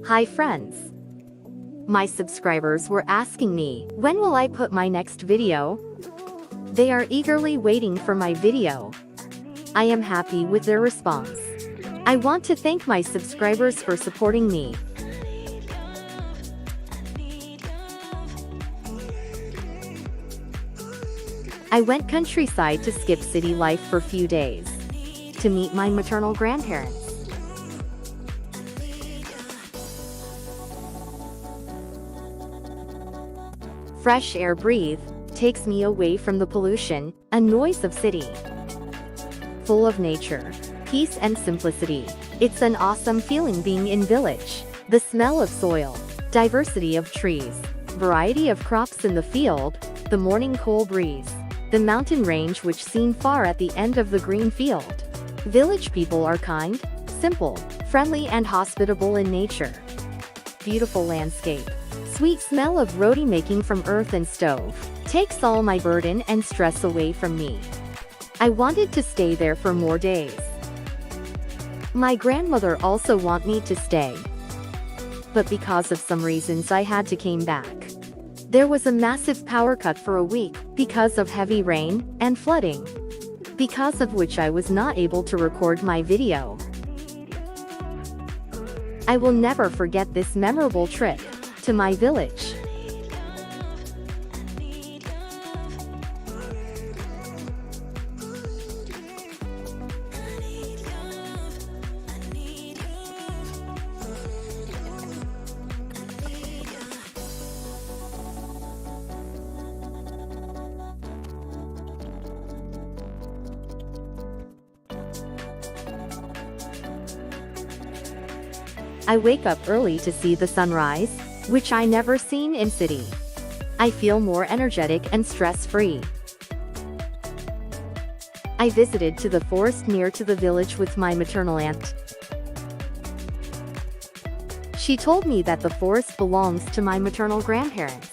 Hi friends. My subscribers were asking me, when will I put my next video? They are eagerly waiting for my video. I am happy with their response. I want to thank my subscribers for supporting me. I went countryside to skip city life for a few days to meet my maternal grandparents. Fresh air breathe takes me away from the pollution and noise of city. Full of nature, peace and simplicity. It's an awesome feeling being in village. The smell of soil, diversity of trees, variety of crops in the field, the morning cool breeze, the mountain range which seen far at the end of the green field. Village people are kind, simple, friendly and hospitable in nature. Beautiful landscape. Sweet smell of roti making from earth and stove takes all my burden and stress away from me. I wanted to stay there for more days. My grandmother also want me to stay, but because of some reasons I had to came back. There was a massive power cut for a week because of heavy rain and flooding, because of which I was not able to record my video. I will never forget this memorable trip to my village. I wake up early to see the sunrise, which I never seen in city. I feel more energetic and stress-free. I visited to the forest near to the village with my maternal aunt. She told me that the forest belongs to my maternal grandparents.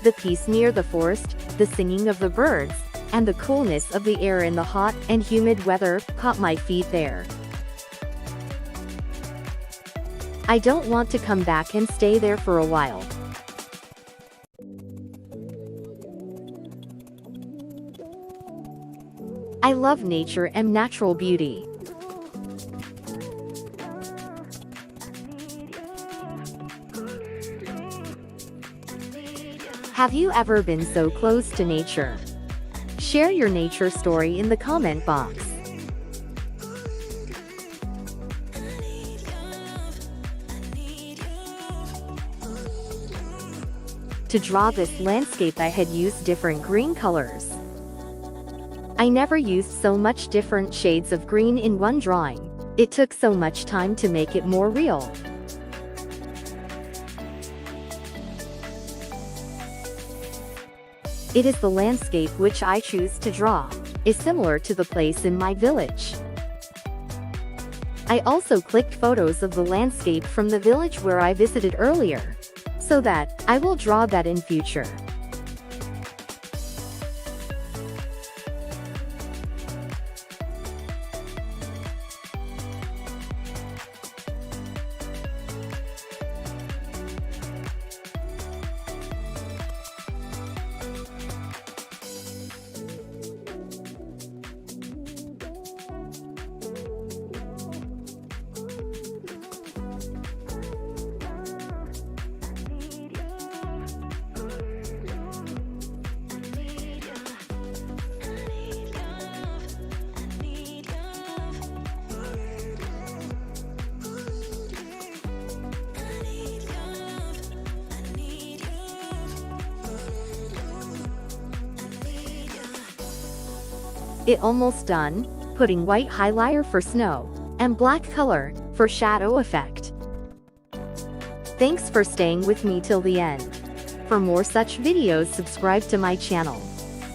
The peace near the forest, the singing of the birds, and the coolness of the air in the hot and humid weather caught my feet there. I don't want to come back and stay there for a while. I love nature and natural beauty. Have you ever been so close to nature? Share your nature story in the comment box. To draw this landscape I had used different green colors. I never used so much different shades of green in one drawing. It took so much time to make it more real. It is the landscape which I choose to draw, is similar to the place in my village. I also clicked photos of the landscape from the village where I visited earlier, so that I will draw that in future. It almost done, putting white highlighter for snow, and black color, for shadow effect. Thanks for staying with me till the end. For more such videos, subscribe to my channel.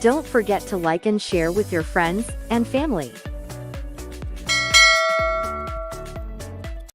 Don't forget to like and share with your friends and family.